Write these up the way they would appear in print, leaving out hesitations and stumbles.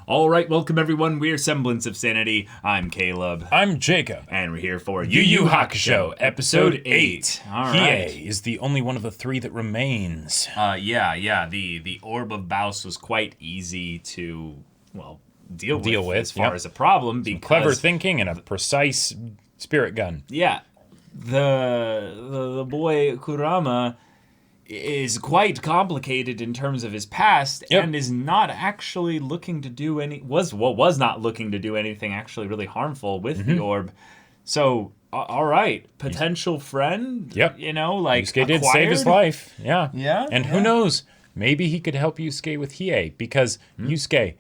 All right, welcome everyone. We're Semblance of Sanity. I'm Caleb. I'm Jacob. And we're here for Yuu Yuu Hakusho, Episode 8. All right. Hiei is the only one of the three that remains. Yeah. The Orb of Baus was quite easy to, deal with as far as a problem. Because Clever thinking and a precise spirit gun. Yeah. The boy Kurama is quite complicated in terms of his past and is not actually looking to do was not looking to do anything actually really harmful with the orb. So all right, potential friend. Yep. Yusuke did save his life. Yeah. Yeah. And who knows? Maybe he could help Yusuke with Hiei, because Yusuke,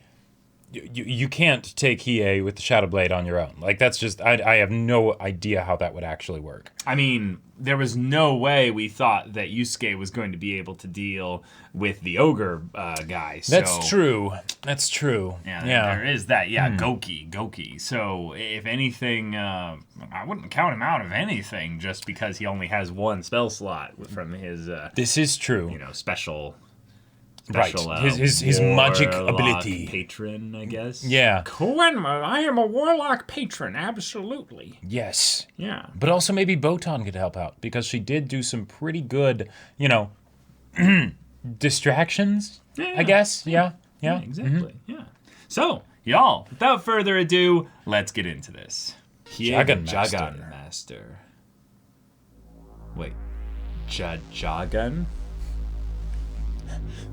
you can't take Hiei with the Shadow Blade on your own. Like, that's just, I have no idea how that would actually work. I mean, there was no way we thought that Yusuke was going to be able to deal with the ogre guy. So, That's true. Yeah, there is that. Yeah, Goki. So, if anything, I wouldn't count him out of anything just because he only has one spell slot from his, This is true. special, Right. His magic ability. Patron, I guess. Yeah. Kenmore, I am a warlock patron, absolutely. Yes. Yeah. But also maybe Botan could help out, because she did do some pretty good, distractions, I guess. Yeah. Exactly. Yeah. So, y'all, without further ado, let's get into this. Jagan Master. Wait. Jagan?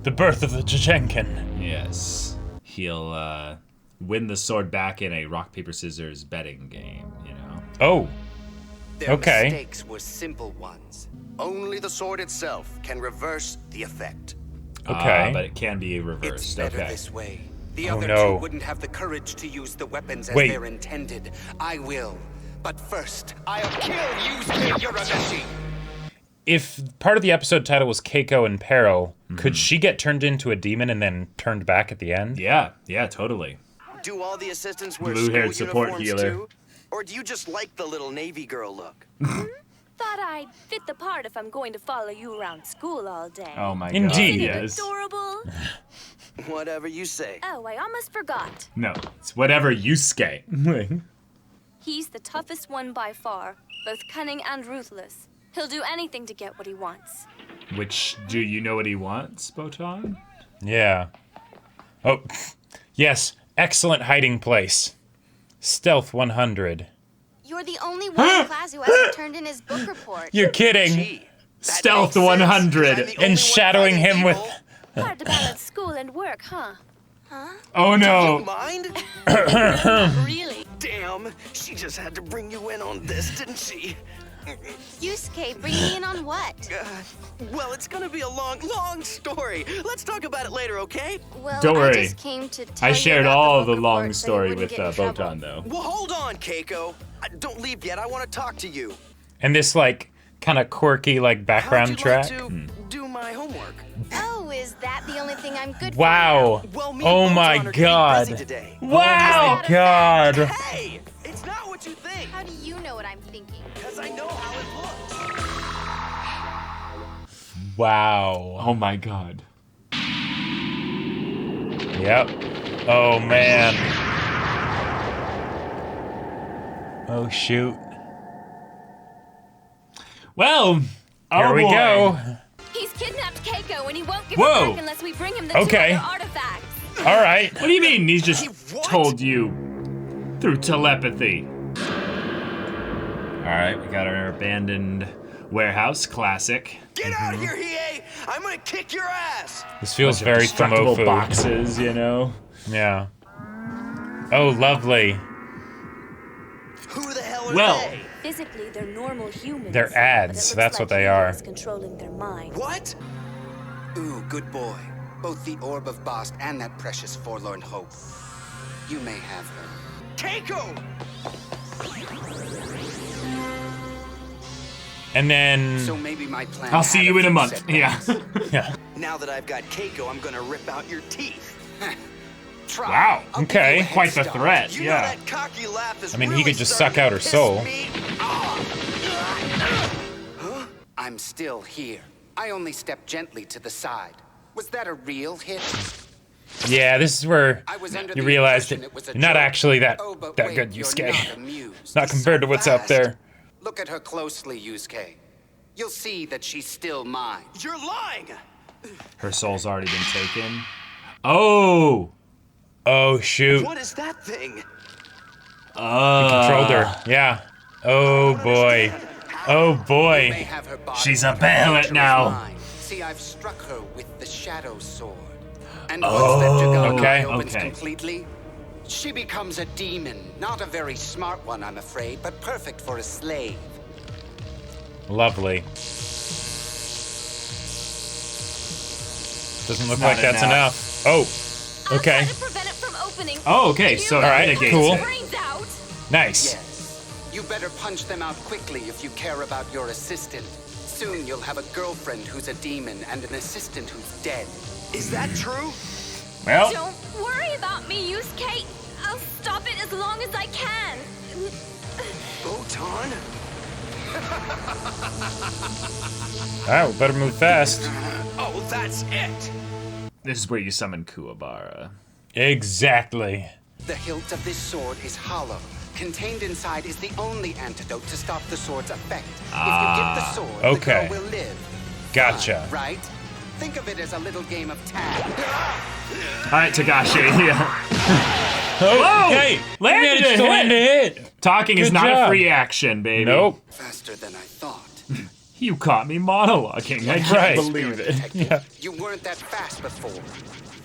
The birth of the Jachenkin. Yes. He'll win the sword back in a rock, paper, scissors betting game, Oh. Their Okay. mistakes were simple ones. Only the sword itself can reverse the effect. Okay. But it can be It's reversed. better Okay. this way. The Oh, other no. two wouldn't have the courage to use the weapons as Wait. they're intended. I will. But first, I'll kill Yusuke Urameshi! If part of the episode title was Keiko in Peril, could she get turned into a demon and then turned back at the end? Yeah, totally. Do all the assistants wear Blue-haired school support uniforms healer. too? Or do you just like the little Navy girl look? Thought I'd fit the part if I'm going to follow you around school all day. Oh my Indeed. god. Isn't it Yes. adorable? Whatever you say. Oh, I almost forgot. No, it's whatever Yusuke. He's the toughest one by far, both cunning and ruthless. He'll do anything to get what he wants. Which, do you know what he wants, Botan? Yeah. Oh, yes. Excellent hiding place. Stealth 100. You're the only one in class who hasn't turned in his book report. You're kidding. Gee, that Stealth makes sense, 100. 'cause I'm the only one And shadowing fighting him with... evil. Hard to balance school and work, huh? Oh no! Mind? Really? Damn, she just had to bring you in on this, didn't she? Yusuke, bring me in on what? Well, it's gonna be a long story. Let's talk about it later, okay? Well, Don't worry. I just came to tell I you shared about all the the book long report so you story wouldn't with get in trouble. Botan, though. Well, hold on, Keiko. Don't leave yet. I want to talk to you. And this, kind of quirky, background How'd you track. like to do my homework? Oh, is that the only thing I'm good Wow. Well, me Oh and my Botan are getting god. busy today. Wow. God. Hey, it's not what you think. for? How do you know what I'm thinking? Because I know how it looks. Wow. Oh my god. Yep. Oh, man. Oh, shoot. Well, Here we go. He's kidnapped Keiko and he won't give Whoa. her back unless we bring him the Okay. two other artifacts. All right. What do you mean he's just What? told you through telepathy? Alright, we got our abandoned warehouse, classic. Get out of here, Hiei! I'm gonna kick your ass! This feels very Destructible Tomofu. boxes, Yeah. Oh, lovely. Who the hell are Well, they? Physically, they're normal humans. They're but it ads, looks that's like what they he are. is controlling their mind. What? Ooh, good boy. Both the Orb of Bast and that precious forlorn hope. You may have her. Keiko! And then... So maybe my plan. I'll see had you in a few month. Yeah. setbacks. Yeah. Now that I've got Keiko, I'm gonna rip out your teeth. Try. Wow, I'll give okay. you a head Quite the start. threat, You yeah. know that cocky laugh is I mean, he really could just starting suck out to her piss soul. me off. Huh? I'm still here. I only stepped gently to the side. Was that a real hit? Yeah, this is where I was under you the realize that impression it was a you're not joke. actually that Oh, but that wait, good, you're Yusuke. not amused. Not compared to what's out Fast. there. Look at her closely, Yusuke. You'll see that she's still mine. You're lying! Her soul's already been taken. Oh! Oh shoot! What is that thing? Controlled her. Yeah. Oh boy. Oh You may boy. have her body, She's a but her Bayonet nature is now. mine. See, I've struck her with the Shadow Sword. And once that Jagana Okay. eye opens Okay. completely, she becomes a demon. Not a very smart one, I'm afraid, but perfect for a slave. Lovely. Doesn't look not like that's enough. Oh. I'll Okay. try to prevent it from opening. Oh, okay, so All right, mitigates cool. it. Brains out. Nice. Yes. You better punch them out quickly if you care about your assistant. Soon you'll have a girlfriend who's a demon and an assistant who's dead. Is that true? Well, Don't worry about me, Yusuke. I'll stop it as long as I can. Botan? Alright, we better move fast. Oh, that's it! this is where you summon Kuwabara. Exactly. The hilt of this sword is hollow. Contained inside is the only antidote to stop the sword's effect. If you get the sword, okay. the girl will live. Gotcha. Fine, right? Think of it as a little game of tag. All right, Tagashi. Yeah. Oh, hey, Oh, landed managed to land a hit. Talking is Good not job. a free action, baby. Nope. Faster than I thought. You caught me monologuing. I can't Right. believe it. Detective, you weren't that fast before.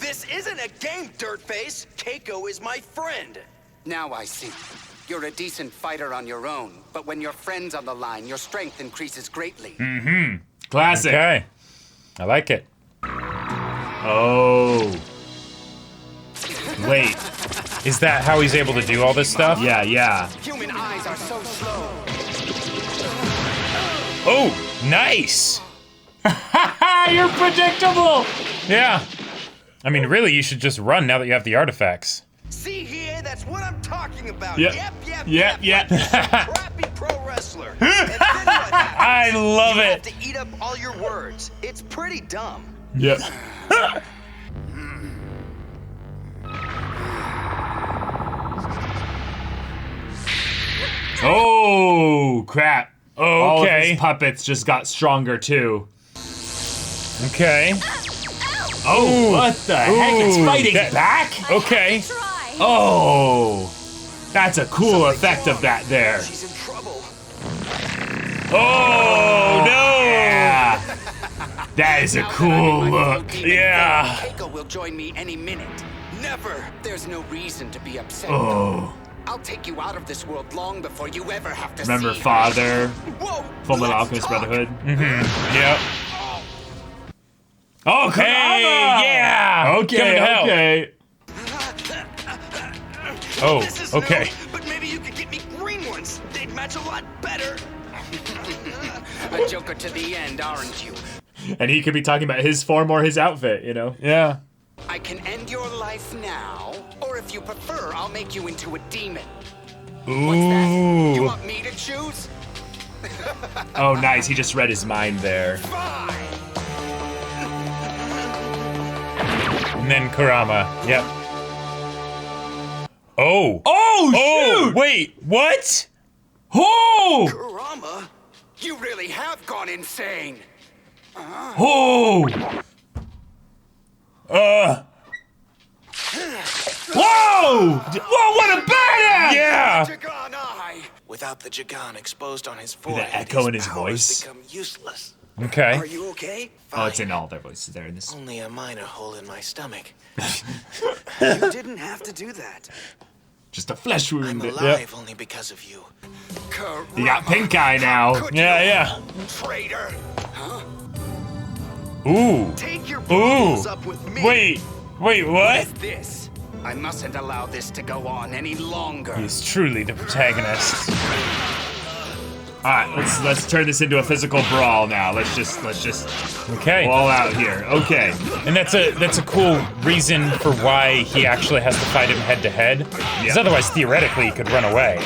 This isn't a game, Dirtface! Keiko is my friend! Now I see. You're a decent fighter on your own, but when your friend's on the line, your strength increases greatly. Classic. Okay. I like it. Oh. Wait. Is that how he's able to do all this stuff? Yeah, yeah. Human eyes are so slow. Oh, nice. Ah, you're predictable. Yeah. I mean, really, you should just run now that you have the artifacts. See, Hiei, that's what I'm talking about! Yep. Yep. Yep. Like some crappy pro wrestler! And then what happens? I love You it. have to eat up all your words. It's pretty dumb. Yep. Oh, crap. All of Okay. his puppets just got stronger, too. Okay. Oh, Ooh. what the heck? It's Ooh, fighting that- back? Okay. Try. Oh. That's a cool effect of that there. She's in trouble. Oh, no. Yeah. That is a Now that I'm cool in my full look. demon Yeah. form, Keiko will join me any minute. Never! There's no reason to be upset. Oh. I'll take you out of this world long before you ever have to Remember see her. Father? Whoa! Full Metal let's Alchemist talk. Brotherhood? Yep. Oh, Hey, Kurama! yeah. Okay, Coming to help. okay. Oh, This is okay. new, but maybe you could get me green ones. They'd match a lot better. A joker to the end, aren't you? And he could be talking about his form or his outfit, you know? Yeah. I can end your life now, or if you prefer, I'll make you into a demon. What's that? You Ooh. want me to choose? Oh, nice. He just read his mind there. Fine. And then Kurama. Yep. Oh. Oh, Oh, shoot! wait. What? Oh! Kurama? You really have gone insane. Oh! Whoa! Whoa, what a badass! Yeah. Jagan Eye. Without the Jagan exposed on his that forehead, echo in his powers voice. become useless. Okay. Are you okay? Oh, it's Fine. in all their voices there in this. Only a minor hole in my stomach. You didn't have to do that. Just a flesh I'm wound. alive only because of you. You got pink eye now. Could Yeah, you, yeah. traitor? Ooh. Take your Ooh. problems up with me. Wait, What what? is this? I mustn't allow this to go on any longer. He's truly the protagonist. All right, let's turn this into a physical brawl now. Let's just Okay. all out here. Okay. And that's a cool reason for why he actually has to fight him head to head. Because Yeah. otherwise, theoretically, he could run away.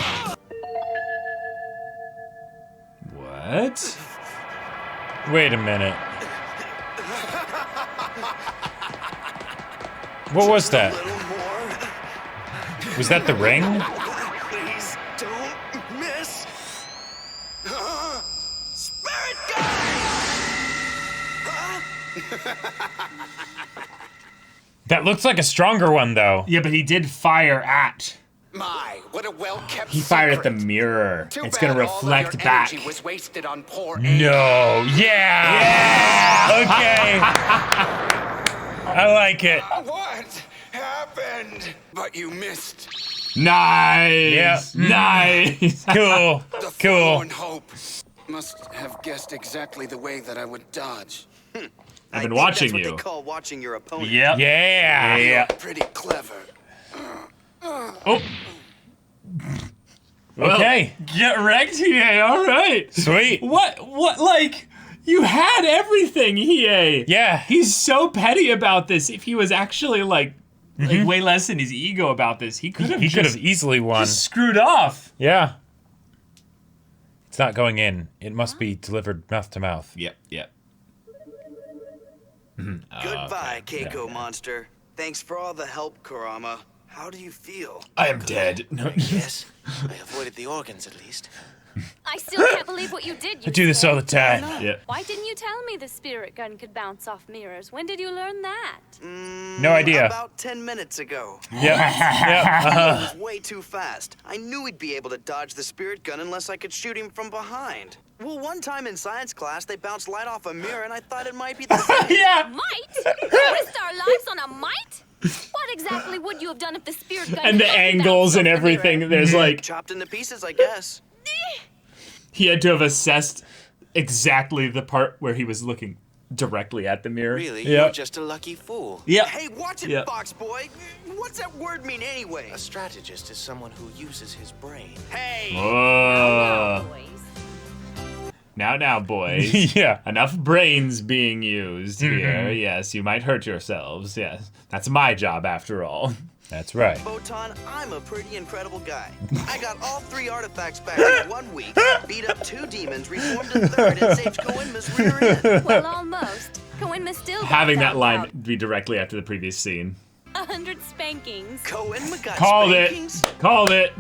What? Wait a minute. What was that? A little more. Was that the ring? Please don't miss. Spirit gun! That looks like a stronger one, though. Yeah, but he did fire at. My, what a well-kept He fired at the secret. mirror. Too It's bad gonna all of reflect your back. energy was wasted on poor No. Yeah. Okay. I like it. What happened? But you missed. Nice. Yeah. Nice. Cool. The Cool. forlorn hope must have guessed exactly the way that I would dodge. I've been watching That's what you. they call watching your opponent. Yep. Yeah. Yeah. Pretty clever. Oh. Okay. Get wrecked, Hiei. All right. Sweet. What, like, you had everything, Hiei. Yeah. He's so petty about this. If he was actually, like way less in his ego about this, he could have He could have easily won. just screwed off. Yeah. It's not going in. It must be delivered mouth to mouth. Yep, yep. Goodbye, Keiko monster. Thanks for all the help, Kurama. How do you feel? I am dead. Yes, I avoided the organs at least. I still can't believe what you did. I do this all the time. Yeah. Why didn't you tell me the spirit gun could bounce off mirrors? When did you learn that? No idea. About 10 minutes ago. Yep. Yep. It was way too fast. I knew he'd be able to dodge the spirit gun unless I could shoot him from behind. Well, one time in science class, they bounced light off a mirror, and I thought it might be the same. Yeah. Might? Risked our lives on a mite? What exactly would you have done if the spirit gun And the hadn't angles bounced and off the everything. mirror? There's like, Chopped into pieces, I guess. he had to have assessed exactly the part where he was looking directly at the mirror. Really? Yep. You're just a lucky fool. Yeah. Hey, watch it, Yeah. Fox Boy. What's that word mean anyway? A strategist is someone who uses his brain. Hey! Oh. Boys. Now, boys. Yeah. Enough brains being used here. Yes, you might hurt yourselves. Yes. That's my job, after all. That's right. Botan, I'm a pretty incredible guy. I got all 3 artifacts back in 1 week, beat up 2 demons, reformed a 3rd, and saved Koenma's rear end. Well, almost. Koenma still got Having that found line out. be directly after the previous scene. 100 spankings. Koenma got Called spankings? it. Called it.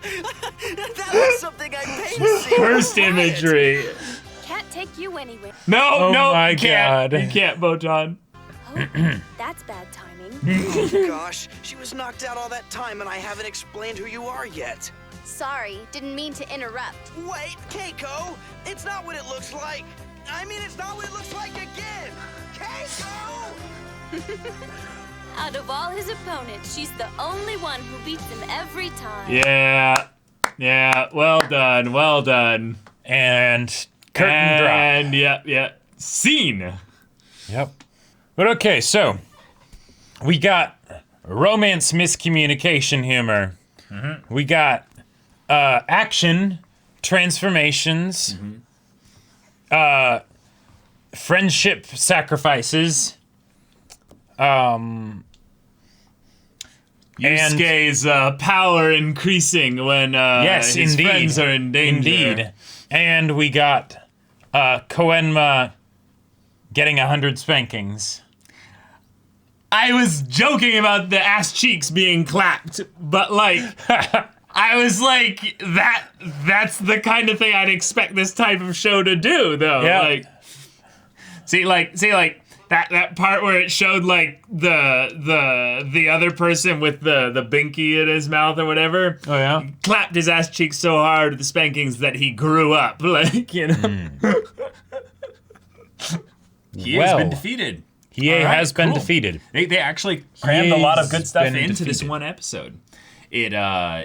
That was something I paid to see. First Quiet. imagery. Can't take you anywhere. No, Oh no, my you can't. God. You can't, Botan. Oh, that's bad timing. Oh gosh, she was knocked out all that time and I haven't explained who you are yet. Sorry, didn't mean to interrupt. Wait, Keiko! It's not what it looks like! I mean, it's not what it looks like again! Keiko! Out of all his opponents, she's the only one who beats him every time. Yeah. Yeah. Well done. Well done. And curtain drop. And yeah. Scene. Yep. But okay, so we got romance miscommunication humor. We got action transformations, friendship sacrifices, Yusuke's power increasing when yes, his indeed, friends are in danger. Indeed. And we got Koenma getting 100 spankings. I was joking about the ass cheeks being clapped, but like I was like that's the kind of thing I'd expect this type of show to do though. Yeah. Like see that part where it showed like the other person with the binky in his mouth or whatever. Oh yeah. Clapped his ass cheeks so hard with the spankings that he grew up, like, you know. He has been defeated. Hiei All right, has been cool. defeated. They actually crammed a lot of good He's stuff been into this defeated. one episode. It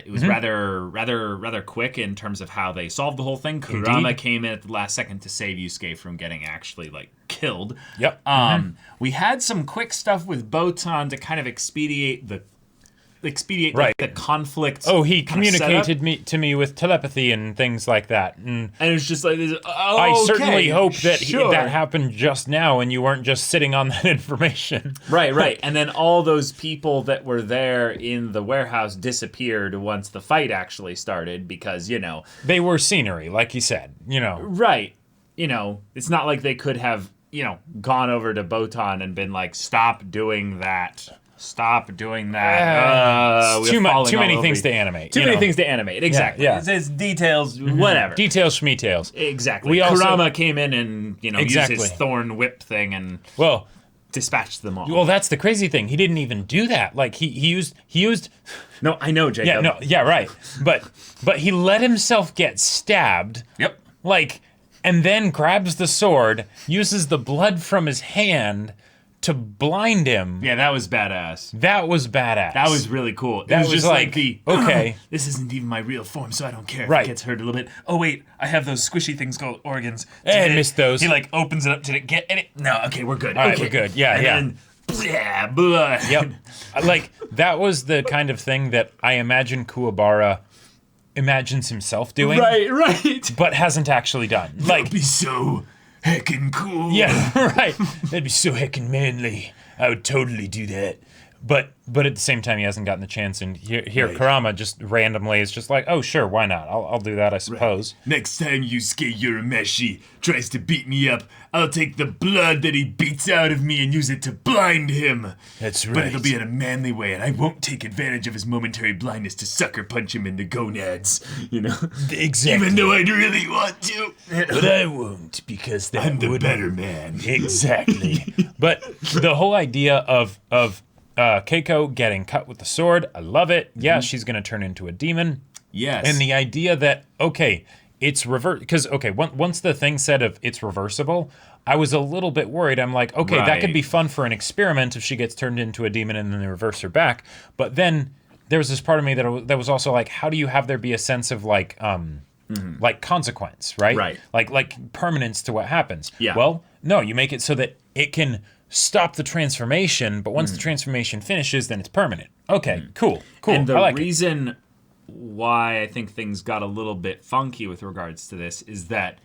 was rather quick in terms of how they solved the whole thing. Kurama Indeed. came in at the last second to save Yusuke from getting actually like killed. Yep. We had some quick stuff with Botan to kind of expedite expedite Right. the conflict. Oh, he kinda communicated setup. to me with telepathy and things like that. And And it's just like, I certainly hope that sure. that happened just now and you weren't just sitting on that information. Right. And then all those people that were there in the warehouse disappeared once the fight actually started because, They were scenery, like you said, Right. It's not like they could have, gone over to Botan and been like, stop doing that. Stop doing that. Too many things to animate. Too many things to animate. Exactly. Yeah. It's details, whatever. Details, schmetails. Exactly. Kurama came in and, used his thorn whip thing and dispatched them all. Well, that's the crazy thing. He didn't even do that. Like he used. No, I know, Jacob. Right. But he let himself get stabbed. Yep. And then grabs the sword, uses the blood from his hand to blind him. Yeah, that was badass. That was badass. That was really cool. That was just like okay. This isn't even my real form, so I don't care if Right. it gets hurt a little bit. Oh wait, I have those squishy things called organs. I missed those. He opens it up. Did it get any? No. Okay, we're good. All right, okay. we're good. Yeah, and then, blah. Yep. That was the kind of thing that I imagine Kuwabara imagines himself doing. Right. But hasn't actually done. That'd be so heckin' cool. Yeah, right. That'd be so heckin' manly. I would totally do that. But at the same time, he hasn't gotten the chance. And here Right. Kurama just randomly is just like, oh, sure, why not? I'll do that, I suppose. Next time Yusuke Urameshi tries to beat me up, I'll take the blood that he beats out of me and use it to blind him. That's right. But it'll be in a manly way, and I won't take advantage of his momentary blindness to sucker punch him in the gonads, Exactly. Even though I'd really want to. But I won't, because that I'm the would better man. Exactly. But the whole idea of Keiko getting cut with the sword, I love it. Yeah, she's going to turn into a demon. Yes. And the idea that, okay, it's reverse, because, okay, once the thing said of it's reversible, I was a little bit worried. I'm like, okay, that could be fun for an experiment if she gets turned into a demon and then they reverse her back. But then there was this part of me that was also like, how do you have there be a sense of like consequence, right? Right. Like permanence to what happens. Yeah. Well, no, you make it so that it can stop the transformation, but once the transformation finishes, then it's permanent. Okay, cool. And the I like reason why I think things got a little bit funky with regards to this is that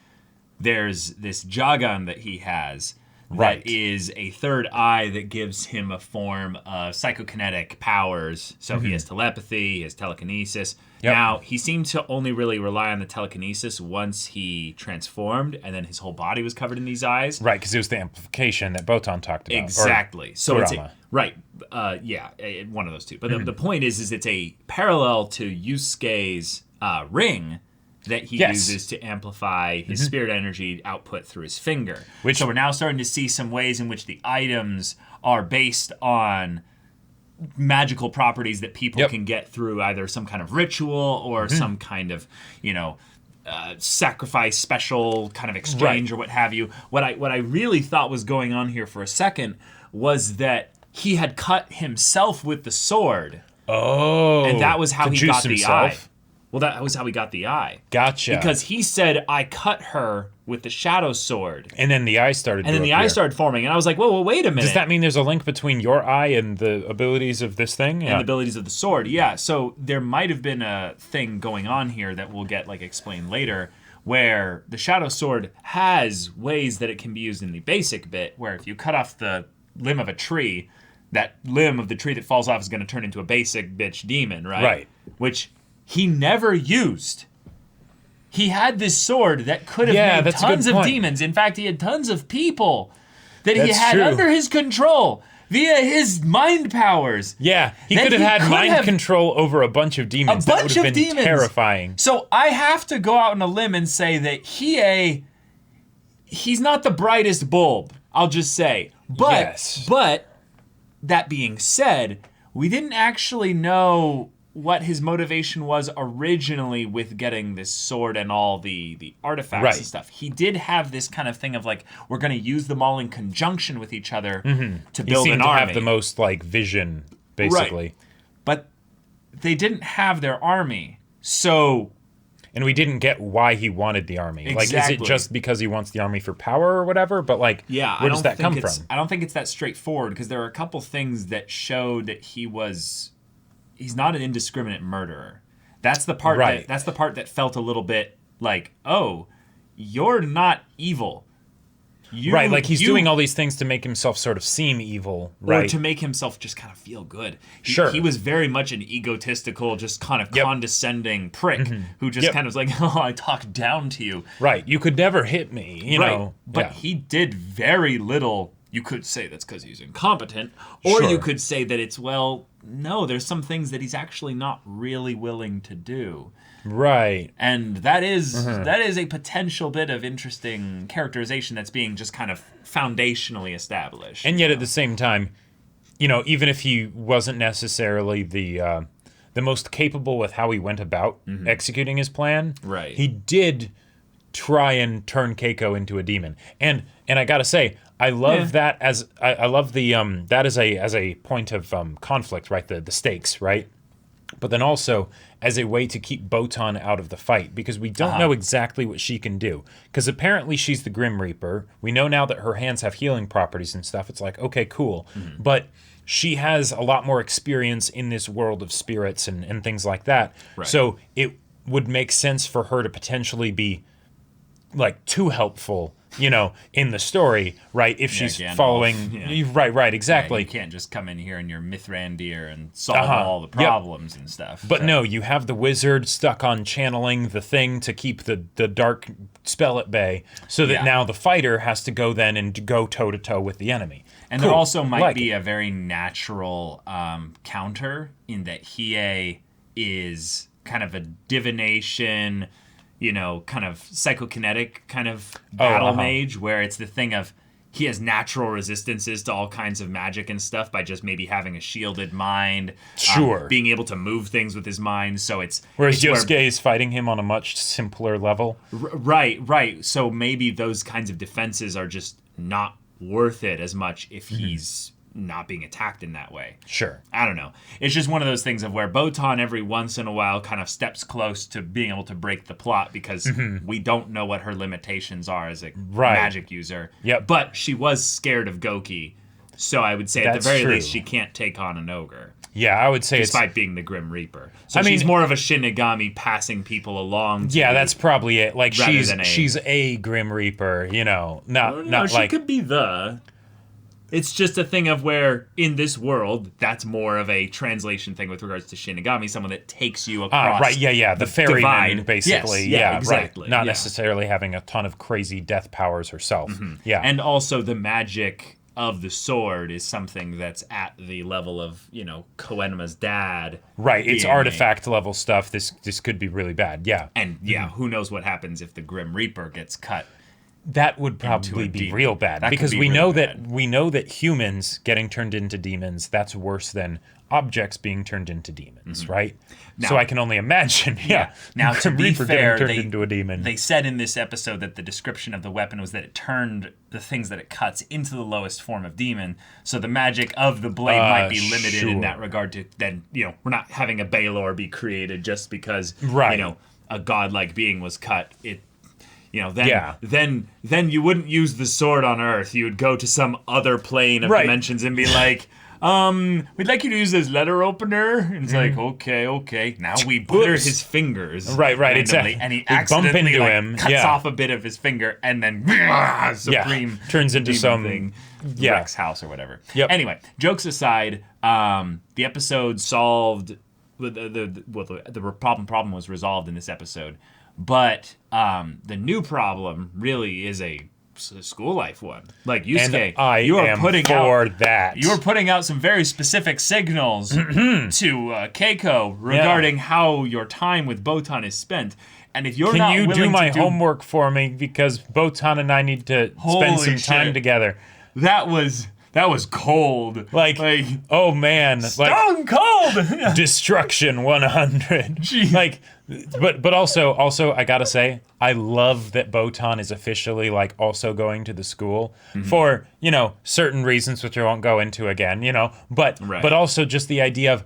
there's this Jagan that he has Right. that is a third eye that gives him a form of psychokinetic powers. So he has telepathy, he has telekinesis. Yep. Now, he seemed to only really rely on the telekinesis once he transformed, and then his whole body was covered in these eyes. Right, because it was the amplification that Botan talked about. Exactly. So it's right. One of those two. But the point is it's a parallel to Yusuke's ring that he uses to amplify his spirit energy output through his finger. So we're now starting to see some ways in which the items are based on magical properties that people can get through either some kind of ritual or some kind of, sacrifice special kind of exchange or what have you. What I really thought was going on here for a second was that he had cut himself with the sword. Oh. And that was how he got the eye. himself? Well, that was how he got the eye. Gotcha. Because he said, I cut her with the shadow sword. And then the eye started And then the eye started forming. And I was like, whoa, wait a minute. Does that mean there's a link between your eye and the abilities of this thing? And the abilities of the sword, yeah. So there might have been a thing going on here that we'll get explained later, where the shadow sword has ways that it can be used in the basic bit, where if you cut off the limb of a tree, that limb of the tree that falls off is going to turn into a basic bitch demon, right? Right. Which he never used. He had this sword that could have made tons of demons. In fact, he had tons of people that he had under his control via his mind powers. Yeah, he could have had mind control over a bunch of demons. That would have been terrifying. So I have to go out on a limb and say that he's not the brightest bulb, I'll just say. But that being said, we didn't actually know what his motivation was originally with getting this sword and all the artifacts and stuff. He did have this kind of thing of we're going to use them all in conjunction with each other to build an army. He seemed to have the most vision, basically. Right. But they didn't have their army, so... And we didn't get why he wanted the army. Exactly. Is it just because he wants the army for power or whatever? But where does that come from? I don't think it's that straightforward, because there are a couple things that showed that he he's not an indiscriminate murderer. That's the part that's the part that felt a little bit like, oh, you're not evil. Like he's doing all these things to make himself sort of seem evil, right? Or to make himself just kind of feel good. He was very much an egotistical, just kind of condescending prick who just kind of was like, oh, I talk down to you. Right, you could never hit me, you know. But he did very little. You could say that's because he's incompetent, or you could say that it's, well, no, there's some things that he's actually not really willing to do. Right. And that is a potential bit of interesting characterization that's being just kind of foundationally established. And yet at the same time, you know, even if he wasn't necessarily the most capable with how he went about executing his plan, he did try and turn Keiko into a demon. And I gotta say, I love that as I love the that as a point of conflict, right? The stakes, right? But then also as a way to keep Botan out of the fight, because we don't know exactly what she can do. Because apparently she's the Grim Reaper. We know now that her hands have healing properties and stuff. It's like, okay, cool. But she has a lot more experience in this world of spirits and things like that. Right. So it would make sense for her to potentially be like too helpful, you know, in the story, right? If she's Gandalf, following, right, exactly. You can't just come in here in your Mithrandir and solve all the problems and stuff. But no, you have the wizard stuck on channeling the thing to keep the dark spell at bay, so that now the fighter has to go then and go toe to toe with the enemy. And there also might be a very natural counter in that Hiei is kind of a divination, you know, kind of psychokinetic kind of battle mage, where it's the thing of he has natural resistances to all kinds of magic and stuff by just maybe having a shielded mind, being able to move things with his mind. So whereas Yosuke is fighting him on a much simpler level. Right. So maybe those kinds of defenses are just not worth it as much if he's not being attacked in that way. Sure. I don't know. It's just one of those things of where Botan every once in a while kind of steps close to being able to break the plot because we don't know what her limitations are as a magic user. Yep. But she was scared of Goki, so I would say at the very least she can't take on an ogre. Yeah, I would say despite being the Grim Reaper. So she's more of a Shinigami passing people along. That's probably it. Like she's a Grim Reaper, you know, not she like could be the. It's just a thing of where, in this world, that's more of a translation thing with regards to Shinigami, someone that takes you across the ferryman, basically. Yes, exactly. Right. Not necessarily having a ton of crazy death powers herself. Yeah. And also the magic of the sword is something that's at the level of, you know, Koenma's dad. Right, it's artifact level stuff. This could be really bad, And, who knows what happens if the Grim Reaper gets cut. That would probably be real bad, because we know that humans getting turned into demons, that's worse than objects being turned into demons, right? Now, so I can only imagine. Now, to be fair, turned into a demon. They said in this episode that the description of the weapon was that it turned the things that it cuts into the lowest form of demon. So the magic of the blade might be limited in that regard. To then, you know, we're not having a Baelor be created just because you know, a godlike being was cut. You know, then you wouldn't use the sword on Earth. You would go to some other plane of dimensions and be like, we'd like you to use this letter opener. And it's like, okay. Now we butter his fingers. Right, exactly. And he accidentally bump into him. Cuts off a bit of his finger and then supreme turns into something. Rex house or whatever. Yep. Anyway, jokes aside, the episode solved the problem was resolved in this episode. But the new problem really is a school life one. Like Yusuke, you are putting out some very specific signals to Keiko regarding how your time with Botan is spent. And if you're not willing to do my homework for me, because Botan and I need to spend some time together. That was cold. Like oh man, stone cold. Destruction 100. Jeez. Like, but also I gotta say, I love that Botan is officially like also going to the school for, you know, certain reasons which I won't go into again, you know, but also just the idea of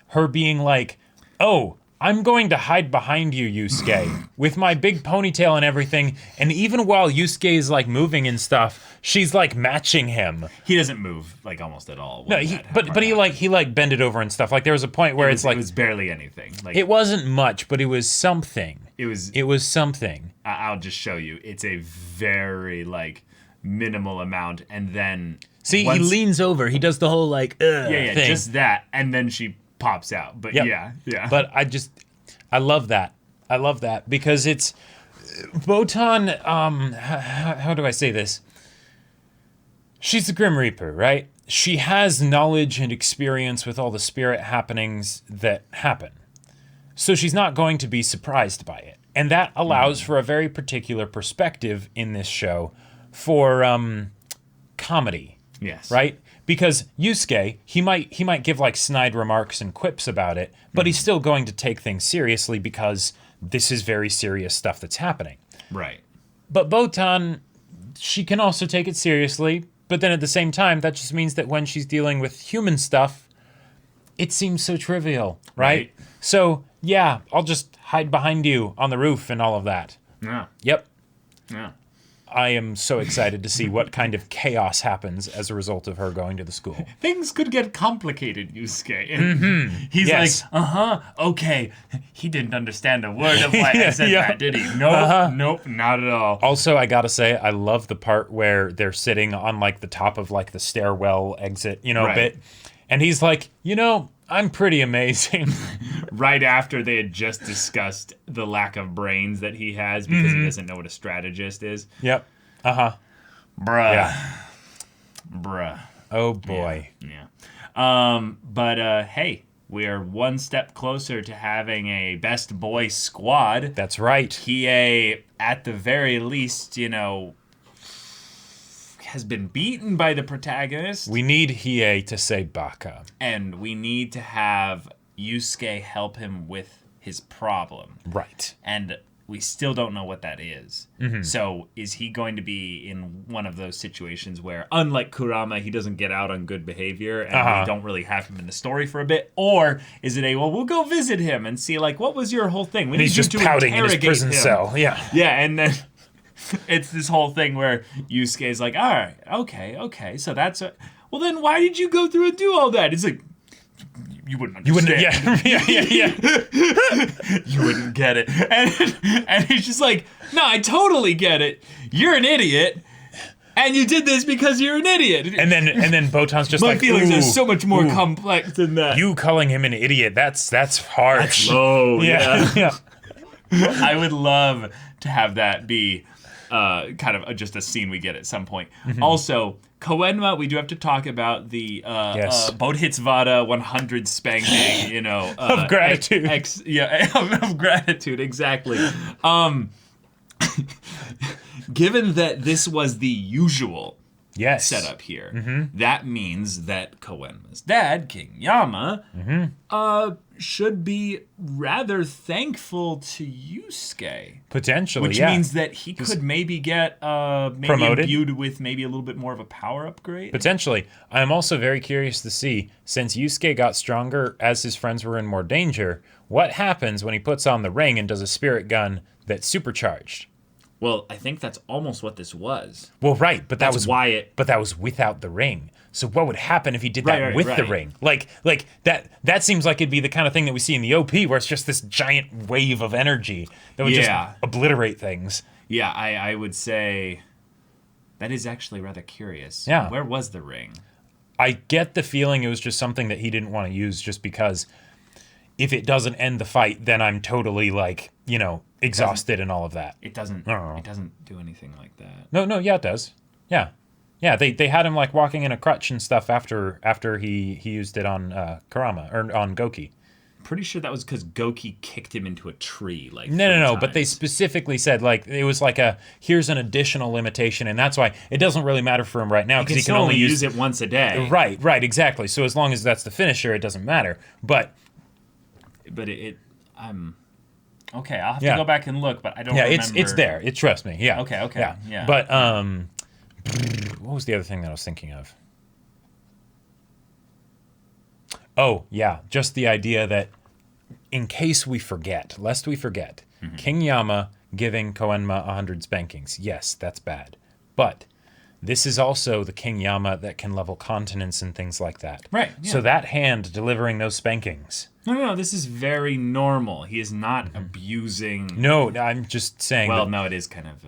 her being like, oh, I'm going to hide behind you, Yusuke, with my big ponytail and everything. And even while Yusuke is like moving and stuff, she's like matching him. He doesn't move like almost at all. No, but he like bended over and stuff. Like there was a point where it was barely anything. Like it wasn't much, but it was something. It was something. I'll just show you. It's a very like minimal amount, and then he leans over. He does the whole like thing. just that, and then she pops out. But yeah. But I love that. I love that because it's Botan. How do I say this? She's the Grim Reaper, right? She has knowledge and experience with all the spirit happenings that happen. So she's not going to be surprised by it. And that allows for a very particular perspective in this show for comedy. Yes. Right? Because Yusuke, he might give like snide remarks and quips about it, but he's still going to take things seriously because this is very serious stuff that's happening. Right. But Botan, she can also take it seriously, but then at the same time, that just means that when she's dealing with human stuff, it seems so trivial, right? So, yeah, I'll just hide behind you on the roof and all of that. Yeah. Yep. Yeah. I am so excited to see what kind of chaos happens as a result of her going to the school. Things could get complicated, Yusuke. And he's like, okay. He didn't understand a word of why I said that, did he? Nope, not at all. Also, I gotta say, I love the part where they're sitting on like the top of like the stairwell exit, bit. And he's like, I'm pretty amazing. Right after they had just discussed the lack of brains that he has because he doesn't know what a strategist is. Yep. Uh-huh. Bruh. Yeah. Bruh. Oh, boy. Yeah. But hey, we are one step closer to having a best boy squad. That's right. Hiei, at the very least, has been beaten by the protagonist. We need Hiei to say baka. And we need to have Yusuke help him with his problem. Right. And we still don't know what that is. So is he going to be in one of those situations where, unlike Kurama, he doesn't get out on good behavior and we don't really have him in the story for a bit? Or is it we'll go visit him and see, like, what was your whole thing? We need he's just pouting in his prison him. cell. Yeah. Yeah, and then it's this whole thing where Yusuke's like, all right, okay, so that's well, then why did you go through and do all that? It's like, you wouldn't understand. Yeah. You wouldn't get it. And he's just like, no, I totally get it. You're an idiot. And you did this because you're an idiot. And then Botan's just my feelings are so much more complex than that. You calling him an idiot, that's harsh. That's low, yeah. I would love to have that be kind of just a scene we get at some point. Also, Koenma, we do have to talk about the Bodhitsvada 100 spanking, of gratitude. Of gratitude, exactly. Given that this was the usual setup here, that means that Koenma's dad, King Yama, should be rather thankful to Yusuke. Potentially, which means that he could maybe get promoted, imbued with maybe a little bit more of a power upgrade. Potentially. I'm also very curious to see, since Yusuke got stronger as his friends were in more danger, what happens when he puts on the ring and does a spirit gun that's supercharged. Well, I think that's almost what this was. Well, right, but that's why it. But that was without the ring. So what would happen if he did that with the ring? Like that seems like it'd be the kind of thing that we see in the OP, where it's just this giant wave of energy that would just obliterate things. Yeah, I would say that is actually rather curious. Yeah, where was the ring? I get the feeling it was just something that he didn't want to use, just because if it doesn't end the fight, then I'm totally exhausted and all of that. It doesn't. It doesn't do anything like that. No. Yeah, it does. Yeah. They had him like walking in a crutch and stuff after he used it on Kurama or on Goki. Pretty sure that was because Goki kicked him into a tree. No. But they specifically said it was here's an additional limitation, and that's why it doesn't really matter for him right now because he can only use it once a day. Right, exactly. So as long as that's the finisher, it doesn't matter. But I'm okay. I'll have to go back and look, but I don't. Yeah, remember. it's there. Trust me. Yeah. Okay. Yeah. But what was the other thing that I was thinking of? Oh yeah, just the idea that in case we forget, lest we forget, King Yama giving Koenma 100 spankings. Yes, that's bad. But this is also the King Yama that can level continents and things like that. Right. Yeah. So that hand delivering those spankings. No, this is very normal. He is not abusing. No, I'm just saying. Well, no, it is kind of.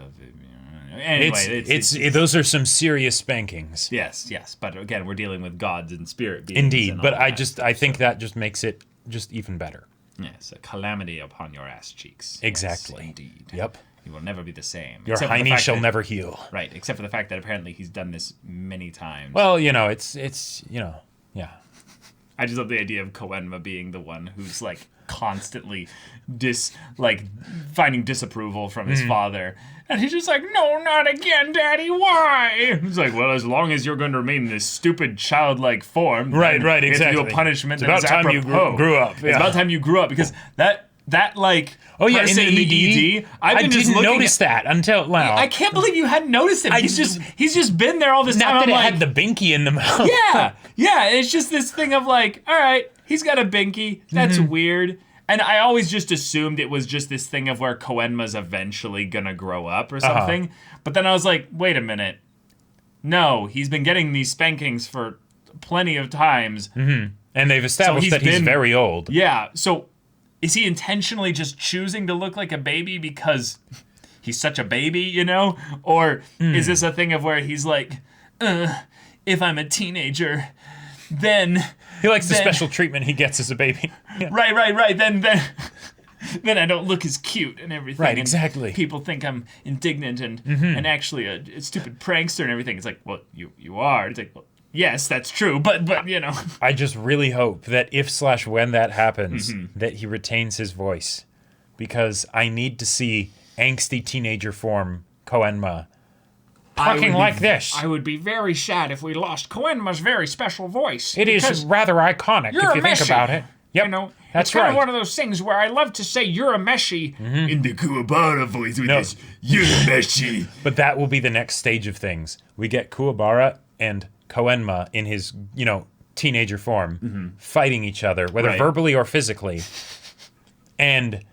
Anyway, it's those are some serious spankings. Yes. But again, we're dealing with gods and spirit beings. Indeed, but I think that just makes it just even better. Yes, a calamity upon your ass cheeks. Exactly. Yes, indeed. Yep. You will never be the same. Your Hiei shall never heal. Right, except for the fact that apparently he's done this many times. Well, it's yeah. I just love the idea of Koenma being the one who's like constantly finding disapproval from his father. And he's just like, no, not again, Daddy, why? He's like, well, as long as you're going to remain in this stupid childlike form. Right, exactly. It's a punishment it's about time you grew up. Yeah. It's about time you grew up because that oh yeah, in the ED, I didn't notice that until now. I can't believe you hadn't noticed him. He's just been there all this time. Not that it had the binky in the mouth. Yeah. It's just this thing of like, all right, he's got a binky. That's weird. And I always just assumed it was just this thing of where Koenma's eventually gonna grow up or something. But then I was like, wait a minute. No, he's been getting these spankings for plenty of times. And they've established that he's very old. Yeah, so is he intentionally just choosing to look like a baby because he's such a baby, Or is this a thing of where he's like, if I'm a teenager, then... He likes the special treatment he gets as a baby. Yeah. Right. Then I don't look as cute and everything. Right, exactly. And people think I'm indignant and actually a stupid prankster and everything. It's like, well, you are. It's like, well, yes, that's true, but I just really hope that if/when that happens, that he retains his voice. Because I need to see angsty teenager form Koenma talking like this. I would be very sad if we lost Koenma's very special voice. It is rather iconic if you think about it. Yep, that's it's kind of one of those things where I love to say you're a Meshi in the Kuwabara voice with this, you're a Meshi. But that will be the next stage of things. We get Kuwabara and Koenma in his, teenager form fighting each other, whether verbally or physically, and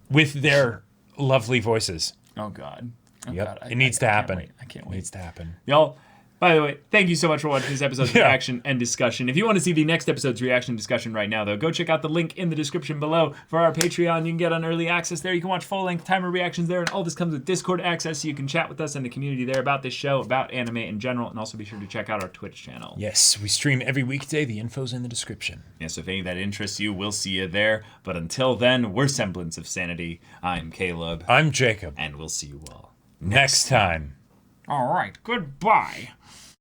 with their lovely voices. Oh, God. Yep, it needs to happen. I can't wait. It needs to happen. Y'all, by the way, thank you so much for watching this episode's reaction and discussion. If you want to see the next episode's reaction and discussion right now, though, go check out the link in the description below for our Patreon. You can get on early access there. You can watch full-length timer reactions there, and all this comes with Discord access, so you can chat with us in the community there about this show, about anime in general, and also be sure to check out our Twitch channel. Yes, we stream every weekday. The info's in the description. Yes, so if any of that interests you, we'll see you there. But until then, we're Semblance of Sanity. I'm Caleb. I'm Jacob. And we'll see you all next time. All right, goodbye.